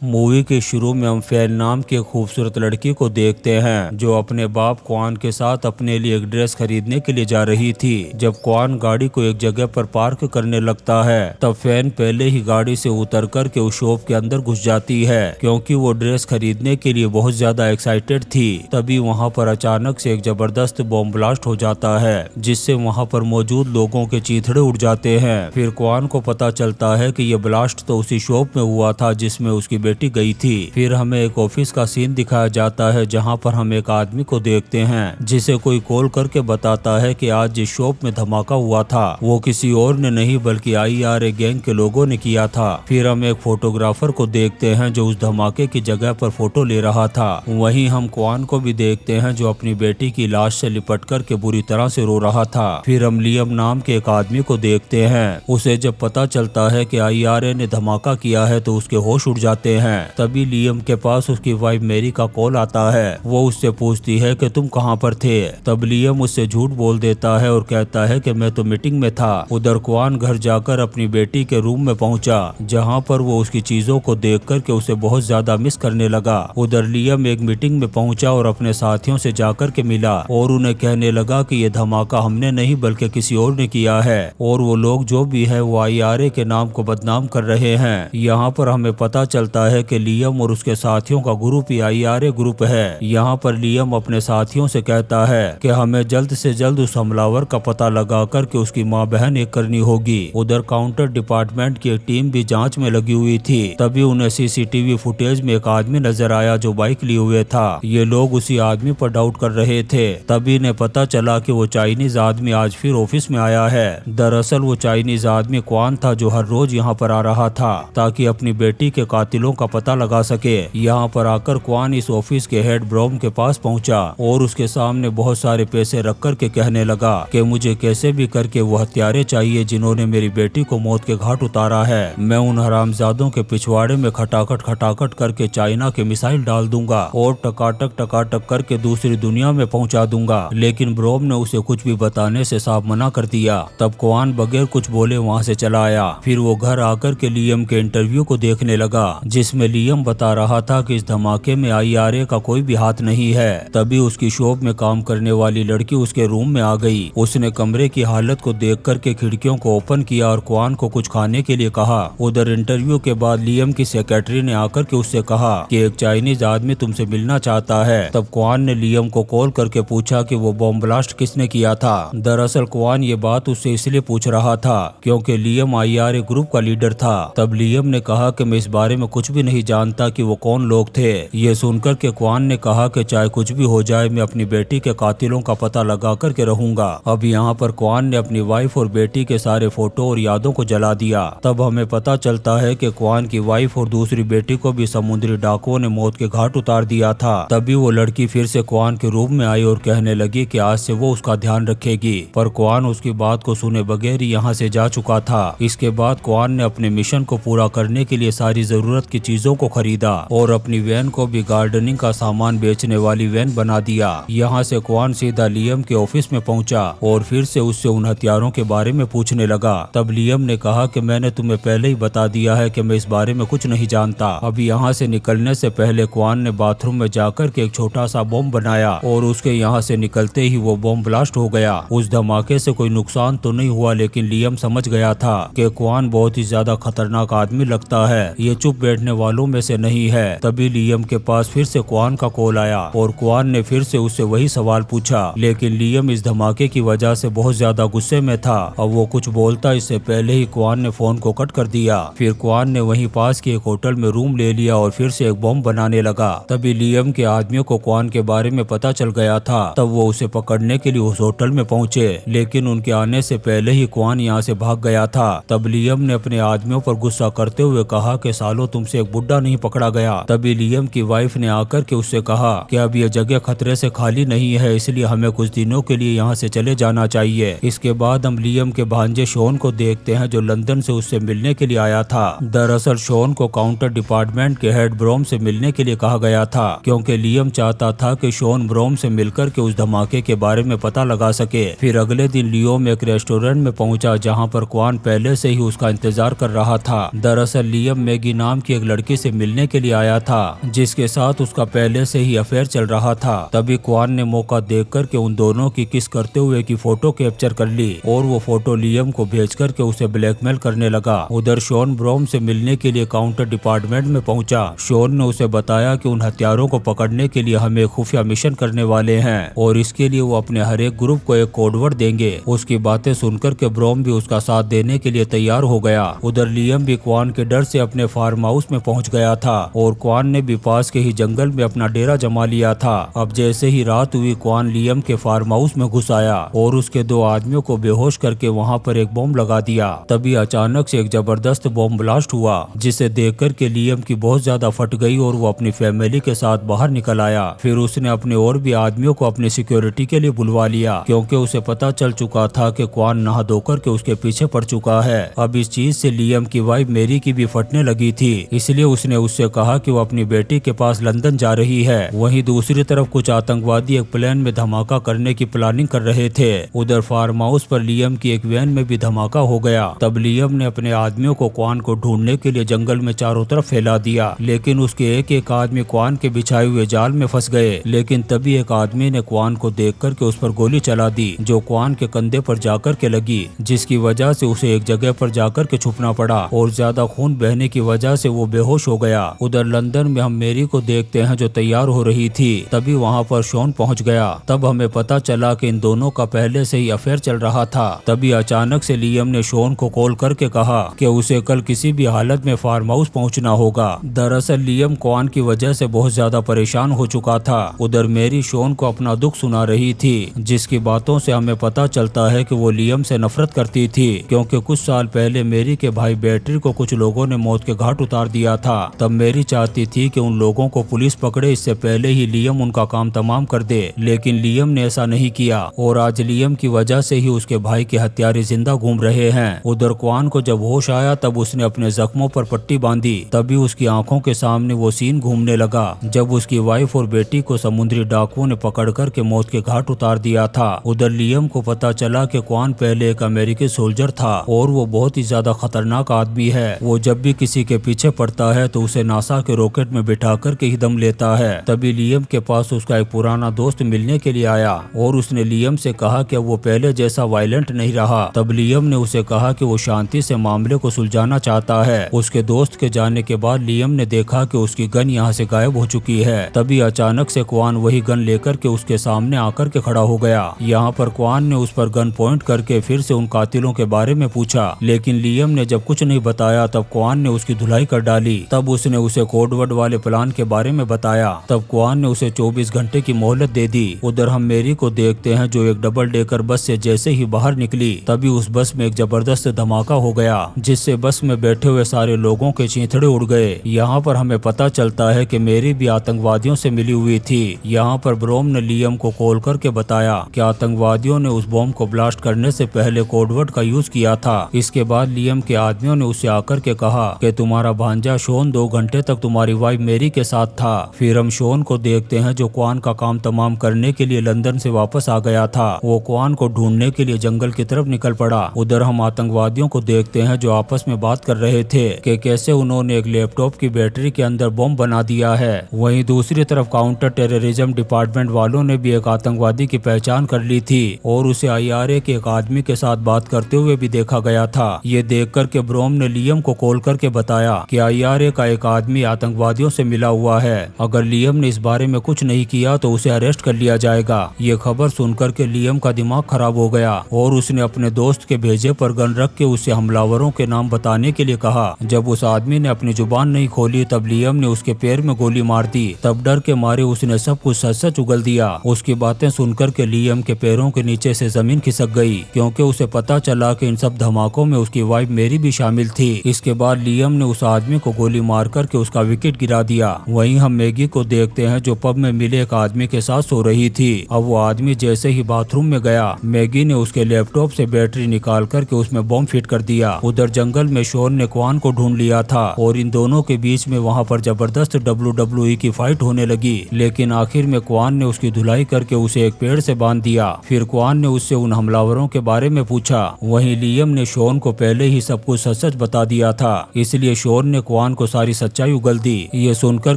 Movie के शुरू में हम फैन नाम की एक खूबसूरत लड़की को देखते हैं जो अपने बाप क्वान के साथ अपने लिए एक ड्रेस खरीदने के लिए जा रही थी। जब क्वान गाड़ी को एक जगह पर पार्क करने लगता है तब फैन पहले ही गाड़ी से उतर कर के उस शॉप के अंदर घुस जाती है क्योंकि वो ड्रेस खरीदने के लिए बहुत ज्यादा एक्साइटेड थी। तभी वहाँ पर अचानक से एक जबरदस्त बॉम्ब ब्लास्ट हो जाता है जिससे वहाँ पर मौजूद लोगों के चीथड़े उड़ जाते हैं। फिर क्वान को पता चलता है कि ये ब्लास्ट तो उसी शॉप में हुआ था जिसमें उसकी बेटी गई थी। फिर हमें एक ऑफिस का सीन दिखाया जाता है जहां पर हम एक आदमी को देखते हैं जिसे कोई कॉल करके बताता है कि आज जिस शॉप में धमाका हुआ था वो किसी और ने नहीं बल्कि IRA गैंग के लोगों ने किया था। फिर हम एक फोटोग्राफर को देखते हैं जो उस धमाके की जगह पर फोटो ले रहा था। वहीं हम क्वान को भी देखते हैं जो अपनी बेटी की लाश से लिपट कर के बुरी तरह से रो रहा था। फिर हम लियम नाम के एक आदमी को देखते हैं। उसे जब पता चलता है कि IRA ने धमाका किया है तो उसके होश उड़ जाते हैं। तभी लियम के पास उसकी वाइफ मैरी का कॉल आता है। वो उससे पूछती है कि तुम कहां पर थे। तब लियम उससे झूठ बोल देता है और कहता है कि मैं तो मीटिंग में था। उधर क्वान घर जाकर अपनी बेटी के रूम में पहुंचा जहां पर वो उसकी चीजों को देख कर के उसे बहुत ज्यादा मिस करने लगा। उधर लियम एक मीटिंग में पहुंचा और अपने साथियों से जाकर के मिला और उन्हें कहने लगा कि ये धमाका हमने नहीं बल्कि किसी और ने किया है और वो लोग जो भी है वो IRA के नाम को बदनाम कर रहे हैं। यहाँ पर हमें पता चलता है कि लियम और उसके साथियों का ग्रुप ही IRA ग्रुप है। यहाँ पर लियम अपने साथियों से कहता है कि हमें जल्द से जल्द उस हमलावर का पता लगा कर के उसकी माँ बहन एक करनी होगी। उधर काउंटर डिपार्टमेंट की एक टीम भी जांच में लगी हुई थी। तभी उन्हें CCTV फुटेज में एक आदमी नजर आया जो बाइक लिए हुए था। ये लोग उसी आदमी पर डाउट कर रहे थे। तभी इन्हें पता चला कि वो चाइनीज आदमी आज फिर ऑफिस में आया है। दरअसल वो चाइनीज आदमी क्वान था जो हर रोज यहाँ पर आ रहा था ताकि अपनी बेटी के कातिलों का पता लगा सके। यहाँ पर आकर क्वान इस ऑफिस के हेड ब्रोम के पास पहुंचा और उसके सामने बहुत सारे पैसे रख कर के कहने लगा कि मुझे कैसे भी करके वो हत्यारे चाहिए जिन्होंने मेरी बेटी को मौत के घाट उतारा है। मैं उन हरामजादों के पिछवाड़े में खटाखट करके चाइना के मिसाइल डाल दूंगा और टकाटक करके दूसरी दुनिया में पहुंचा दूंगा। लेकिन ब्रोम ने उसे कुछ भी बताने से साफ मना कर दिया। तब क्वान बगैर कुछ बोले वहाँ से चला आया। फिर वो घर आकर के लियम के इंटरव्यू को देखने लगा जिसमें लियम बता रहा था कि इस धमाके में IRA का कोई भी हाथ नहीं है। तभी उसकी शॉप में काम करने वाली लड़की उसके रूम में आ गई। उसने कमरे की हालत को देख कर के खिड़कियों को ओपन किया और क्वान को कुछ खाने के लिए कहा। उधर इंटरव्यू के बाद लियम की सेक्रेटरी ने आकर के उससे कहा कि एक चाइनीज आदमी तुमसे मिलना चाहता है। तब क्वान ने लियम को कॉल करके पूछा कि वो बॉम्ब ब्लास्ट किसने किया था। दरअसल क्वान ये बात उससे इसलिए पूछ रहा था क्योंकि लियम IRA ग्रुप का लीडर था। तब लियम ने कहा कि मैं इस बारे में कुछ भी नहीं जानता कि वो कौन लोग थे। ये सुनकर के क्वान ने कहा कि चाहे कुछ भी हो जाए मैं अपनी बेटी के कातिलों का पता लगा कर के रहूंगा। अब यहाँ पर क्वान ने अपनी वाइफ और बेटी के सारे फोटो और यादों को जला दिया। तब हमें पता चलता है कि क्वान की वाइफ और दूसरी बेटी को भी समुद्री डाकुओं ने मौत के घाट उतार दिया था। तभी वो लड़की फिर से क्वान के रूम में आई और कहने लगी कि आज से वो उसका ध्यान रखेगी। पर क्वान उसकी बात को सुने बगैर ही यहाँ से जा चुका था। इसके बाद क्वान ने अपने मिशन को पूरा करने के लिए सारी जरूरत की चीजों को खरीदा और अपनी वैन को भी गार्डनिंग का सामान बेचने वाली वैन बना दिया। यहाँ से क्वान सीधा लियम के ऑफिस में पहुंचा और फिर से उससे उन हथियारों के बारे में पूछने लगा। तब लियम ने कहा कि मैंने तुम्हें पहले ही बता दिया है कि मैं इस बारे में कुछ नहीं जानता। अब यहाँ से निकलने से पहले क्वान ने बाथरूम में जाकर के एक छोटा सा बॉम्ब बनाया और उसके यहाँ से निकलते ही वो बॉम्ब ब्लास्ट हो गया। उस धमाके से कोई नुकसान तो नहीं हुआ लेकिन लियम समझ गया था कि क्वान बहुत ही ज्यादा खतरनाक आदमी लगता है, ये चुप बैठने वालों में से नहीं है। तभी लियम के पास फिर से क्वान का कॉल आया और क्वान ने फिर से उससे वही सवाल पूछा लेकिन लियम इस धमाके की वजह से बहुत ज्यादा गुस्से में था। अब वो कुछ बोलता इससे पहले ही क्वान ने फोन को कट कर दिया। फिर क्वान ने वहीं पास के एक होटल में रूम ले लिया और फिर से एक बॉम्ब बनाने लगा। तभी लियम के आदमियों को क्वान के बारे में पता चल गया था। तब वो उसे पकड़ने के लिए उस होटल में पहुंचे लेकिन उनके आने से पहले ही क्वान यहाँ से भाग गया था। तब लियम ने अपने आदमियों पर गुस्सा करते हुए कहा कि सालों तुमसे एक बुड्ढा नहीं पकड़ा गया। तभी लियम की वाइफ ने आकर के उससे कहा कि अब यह जगह खतरे से खाली नहीं है इसलिए हमें कुछ दिनों के लिए यहाँ से चले जाना चाहिए। इसके बाद हम लियम के भांजे शॉन को देखते हैं जो लंदन से उससे मिलने के लिए आया था। दरअसल शॉन को काउंटर डिपार्टमेंट के हेड ब्रोम से मिलने के लिए कहा गया था क्योंकि लियम चाहता था कि शॉन ब्रोम से मिलकर के उस धमाके के बारे में पता लगा सके। फिर अगले दिन लियम एक रेस्टोरेंट में पहुंचा जहां पर क्वान पहले से ही उसका इंतजार कर रहा था। दरअसल लियम मैगी नाम की एक लड़की से मिलने के लिए आया था जिसके साथ उसका पहले से ही अफेयर चल रहा था। तभी क्वान ने मौका देख कर के उन दोनों की किस करते हुए की फोटो कैप्चर कर ली और वो फोटो लियम को भेज कर के उसे ब्लैकमेल करने लगा। उधर शॉन ब्रोम से मिलने के लिए काउंटर डिपार्टमेंट में पहुंचा। शॉन ने उसे बताया कि उन हत्यारों को पकड़ने के लिए हमें खुफिया मिशन करने वाले हैं और इसके लिए वो अपने हर एक ग्रुप को एक कोडवर्ड देंगे। उसकी बातें सुनकर के ब्रोम भी उसका साथ देने के लिए तैयार हो गया। उधर लियम भी क्वान के डर से अपने फार्म हाउस में पहुंच गया था और क्वान ने भी पास के ही जंगल में अपना डेरा जमा लिया था। अब जैसे ही रात हुई क्वान लियम के फार्म हाउस में घुस आया और उसके 2 आदमियों को बेहोश करके वहां पर एक बॉम्ब लगा दिया। तभी अचानक से एक जबरदस्त बॉम्ब ब्लास्ट हुआ जिसे देखकर के लियम की बहुत ज्यादा फट गई और वो अपनी फैमिली के साथ बाहर निकल आया। फिर उसने अपने और भी आदमियों को अपनी सिक्योरिटी के लिए बुलवा लिया क्योंकि उसे पता चल चुका था कि क्वान नहा धोकर के उसके पीछे पड़ चुका है। अब इस चीज से लियम की वाइफ मेरी की भी फटने लगी थी, इसलिए उसने उससे कहा कि वो अपनी बेटी के पास लंदन जा रही है। वहीं दूसरी तरफ कुछ आतंकवादी एक प्लेन में धमाका करने की प्लानिंग कर रहे थे। उधर फार्म हाउस पर लियम की एक वैन में भी धमाका हो गया। तब लियम ने अपने आदमियों को क्वान को ढूंढने के लिए जंगल में चारों तरफ फैला दिया, लेकिन उसके एक एक आदमी क्वान के बिछाए हुए जाल में फंस गए। लेकिन तभी एक आदमी ने क्वान को देख कर के उस पर गोली चला दी जो क्वान के कंधे पर जाकर के लगी, जिसकी वजह से उसे एक जगह पर जाकर के छुपना पड़ा और ज्यादा खून बहने की वजह से वो बेहोश हो गया। उधर लंदन में हम मेरी को देखते हैं जो तैयार हो रही थी। तभी वहाँ पर शॉन पहुँच गया। तब हमें पता चला कि इन दोनों का पहले से ही अफेयर चल रहा था। तभी अचानक से लियम ने शॉन को कॉल करके कहा कि उसे कल किसी भी हालत में फार्म हाउस पहुँचना होगा। दरअसल लियम क्वान की वजह से बहुत ज्यादा परेशान हो चुका था। उधर मेरी शॉन को अपना दुख सुना रही थी, जिसकी बातों से हमें पता चलता है कि वो लियम से नफरत करती थी क्योंकि कुछ साल पहले मेरी के भाई बैटरी को कुछ लोगों ने मौत के घाट उतार दिया था। तब मेरी चाहती थी कि उन लोगों को पुलिस पकड़े इससे पहले ही लियम उनका काम तमाम कर दे, लेकिन लियम ने ऐसा नहीं किया और आज लियम की वजह से ही उसके भाई के हत्यारे जिंदा घूम रहे हैं। उधर क्वान को जब होश आया तब उसने अपने जख्मों पर पट्टी बांधी। तभी उसकी आंखों के सामने वो सीन घूमने लगा जब उसकी वाइफ और बेटी को समुद्री डाकुओं ने पकड़ कर के मौत के घाट उतार दिया था। उधर लियम को पता चला कि क्वान पहले एक अमेरिकी सोल्जर था और वो बहुत ही ज्यादा खतरनाक आदमी है। वो जब भी किसी के पीछे पड़ता है तो उसे नासा के रॉकेट में बिठा कर के ही दम लेता है। तभी लियम के पास उसका एक पुराना दोस्त मिलने के लिए आया और उसने लियम से कहा कि वो पहले जैसा वायलेंट नहीं रहा। तब लियम ने उसे कहा कि वो शांति से मामले को सुलझाना चाहता है। उसके दोस्त के जाने के बाद लियम ने देखा कि उसकी गन यहाँ से गायब हो चुकी है। तभी अचानक से क्वान वही गन लेकर के उसके सामने आकर के खड़ा हो गया। यहाँ पर क्वान ने उस पर गन पॉइंट करके फिर से उन कातिलों के बारे में पूछा, लेकिन लियम ने जब कुछ नहीं बताया तब क्वान ने उसकी धुलाई कर डाली। तब उसने उसे कोडवर्ड वाले प्लान के बारे में बताया। तब क्वान ने उसे 24 घंटे की मोहलत दे दी। उधर हम मेरी को देखते हैं जो एक डबल डेकर बस से जैसे ही बाहर निकली तभी उस बस में एक जबरदस्त धमाका हो गया जिससे बस में बैठे हुए सारे लोगों के चीथड़े उड़ गए। यहाँ पर हमें पता चलता है कि मेरी भी आतंकवादियों से मिली हुई थी। यहाँ पर ब्रोम ने लियम को कॉल करके बताया कि आतंकवादियों ने उस बॉम्ब को ब्लास्ट करने से पहले कोडवर्ड का यूज किया था। इसके बाद लियम के आदमियों ने उससे आकर के कहा कि तुम्हारा भांजा शॉन 2 घंटे तक तुम्हारी वाइफ मेरी के साथ था। फिर हम शॉन को देखते हैं जो क्वान का काम तमाम करने के लिए लंदन से वापस आ गया था। वो क्वान को ढूंढने के लिए जंगल की तरफ निकल पड़ा। उधर हम आतंकवादियों को देखते हैं जो आपस में बात कर रहे थे कि कैसे उन्होंने एक लैपटॉप की बैटरी के अंदर बॉम्ब बना दिया है। वहीं दूसरी तरफ काउंटर टेररिज्म डिपार्टमेंट वालों ने भी एक आतंकवादी की पहचान कर ली थी और उसे IRA के एक आदमी के साथ बात करते हुए भी देखा गया था। ये देखकर के ब्रोम ने लियम को कॉल करके बताया कि IRA का एक आदमी आतंकवादियों से मिला हुआ है। अगर लियम ने इस बारे में कुछ नहीं किया तो उसे अरेस्ट कर लिया जाएगा। ये खबर सुनकर के लियम का दिमाग खराब हो गया और उसने अपने दोस्त के भेजे पर गन रख के उसे हमलावरों के नाम बताने के लिए कहा। जब उस आदमी ने अपनी जुबान नहीं खोली तब लियम ने उसके पैर में गोली मार दी। तब डर के मारे उसने सब कुछ सच सच उगल दिया। उसकी बातें सुनकर के लियम के पैरों के नीचे से जमीन खिसक गई क्योंकि उसे पता चला कि इन सब धमाकों में उसकी वाइफ मेरी भी शामिल थी। इसके बाद लियम ने उस आदमी को गोली मार करके उसका विकेट गिरा दिया। वहीं हम मैगी को देखते हैं जो पब में मिले एक आदमी के साथ सो रही थी। अब वो आदमी जैसे ही बाथरूम में गया मैगी ने उसके लैपटॉप से बैटरी निकाल करके उसमें बॉम्ब फिट कर दिया। उधर जंगल में शॉन ने क्वान को ढूंढ लिया था और इन दोनों के बीच में वहाँ पर जबरदस्त WWE की फाइट होने लगी, लेकिन आखिर में क्वान ने उसकी धुलाई करके उसे एक पेड़ से बांध दिया। फिर क्वान ने उससे उन हमलावरों के बारे में पूछा। वहीं लियम ने शॉन को पहले ही सब कुछ सच सच बता दिया था, इसलिए शॉन ने क्वान क्वान को सारी सच्चाई उगल दी। ये सुनकर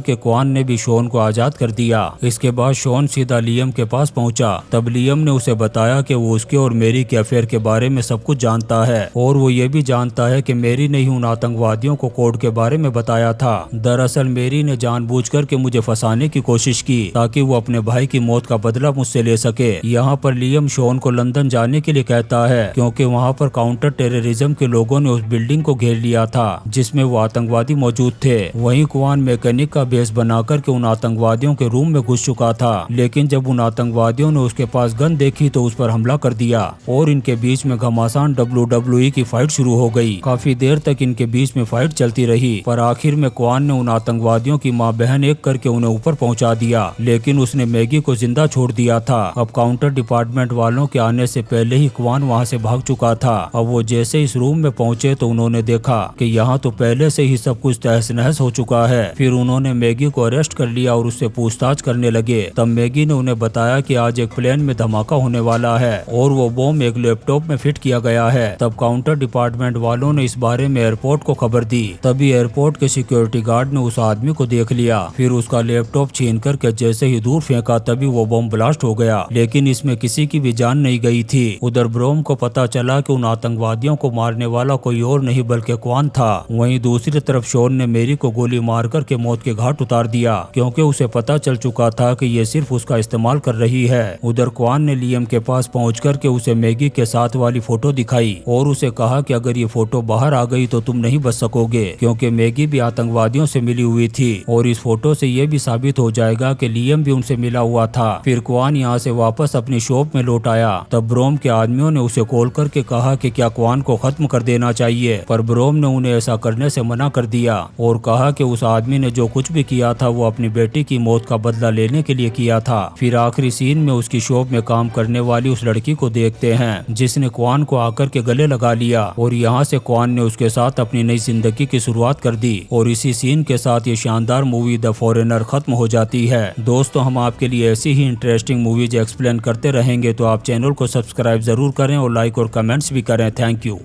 के क्वान ने भी शॉन को आजाद कर दिया। इसके बाद शॉन सीधा लियम के पास पहुंचा। तब लियम ने उसे बताया कि वो उसके और मेरी के अफेयर के बारे में सब कुछ जानता है और वो ये भी जानता है कि मेरी ने ही उन आतंकवादियों को कोड के बारे में बताया था। दरअसल मेरी ने जानबूझकर के मुझे फंसाने की कोशिश की ताकि वो अपने भाई की मौत का बदला मुझसे ले सके। यहाँ पर लियम शॉन को लंदन जाने के लिए कहता है क्योंकि वहाँ पर काउंटर टेररिज्म के लोगों ने उस बिल्डिंग को घेर लिया था जिसमें वो आतंकवादी मौजूद थे। वहीं क्वान मैकेनिक का भेष बनाकर के उन आतंकवादियों के रूम में घुस चुका था, लेकिन जब उन आतंकवादियों ने उसके पास गन देखी तो उस पर हमला कर दिया और इनके बीच में घमासान WWE की फाइट शुरू हो गई। काफी देर तक इनके बीच में फाइट चलती रही, पर आखिर में क्वान ने उन आतंकवादियों की माँ बहन एक करके उन्हें ऊपर पहुंचा दिया, लेकिन उसने मैगी को जिंदा छोड़ दिया था। अब काउंटर डिपार्टमेंट वालों के आने से पहले ही क्वान वहाँ से भाग चुका था। अब वो जैसे इस रूम में पहुंचे तो उन्होंने देखा कि यहाँ तो पहले से ही सब कुछ तहस नहस हो चुका है। फिर उन्होंने मैगी को अरेस्ट कर लिया और उससे पूछताछ करने लगे। तब मैगी ने उन्हें बताया कि आज एक प्लेन में धमाका होने वाला है और वो बॉम्ब एक लैपटॉप में फिट किया गया है। तब काउंटर डिपार्टमेंट वालों ने इस बारे में एयरपोर्ट को खबर दी। तभी एयरपोर्ट के सिक्योरिटी गार्ड ने उस आदमी को देख लिया, फिर उसका लैपटॉप छीन करके जैसे ही दूर फेंका तभी वो बॉम्ब ब्लास्ट हो गया, लेकिन इसमें किसी की भी जान नहीं गई थी। उधर ब्रोम को पता चला कि उन आतंकवादियों को मारने वाला कोई और नहीं बल्कि क्वान था। वहीं दूसरी तरफ शॉन ने मेरी को गोली मार कर के मौत के घाट उतार दिया क्योंकि उसे पता चल चुका था कि ये सिर्फ उसका इस्तेमाल कर रही है। उधर क्वान ने लियम के पास पहुँच कर के उसे मैगी के साथ वाली फोटो दिखाई और उसे कहा कि अगर ये फोटो बाहर आ गई तो तुम नहीं बच सकोगे क्योंकि मैगी भी आतंकवादियों से मिली हुई थी और इस फोटो से ये भी साबित हो जाएगा कि लियम भी उनसे मिला हुआ था। फिर क्वान यहाँ से वापस अपनी शॉप में लौट आया। तब ब्रोम के आदमियों ने उसे कॉल करके कहा कि क्या क्वान को खत्म कर देना चाहिए, पर ब्रोम ने उन्हें ऐसा करने से मना कर दिया और कहा कि उस आदमी ने जो कुछ भी किया था वो अपनी बेटी की मौत का बदला लेने के लिए किया था। फिर आखिरी सीन में उसकी शॉप में काम करने वाली उस लड़की को देखते हैं जिसने क्वान को आकर के गले लगा लिया और यहाँ से क्वान ने उसके साथ अपनी नई जिंदगी की शुरुआत कर दी। और इसी सीन के साथ ये शानदार मूवी द फॉरेनर खत्म हो जाती है। दोस्तों, हम आपके लिए ऐसी ही इंटरेस्टिंग मूवीज एक्सप्लेन करते रहेंगे, तो आप चैनल को सब्सक्राइब जरूर करें और लाइक और कमेंट्स भी करें। Thank you.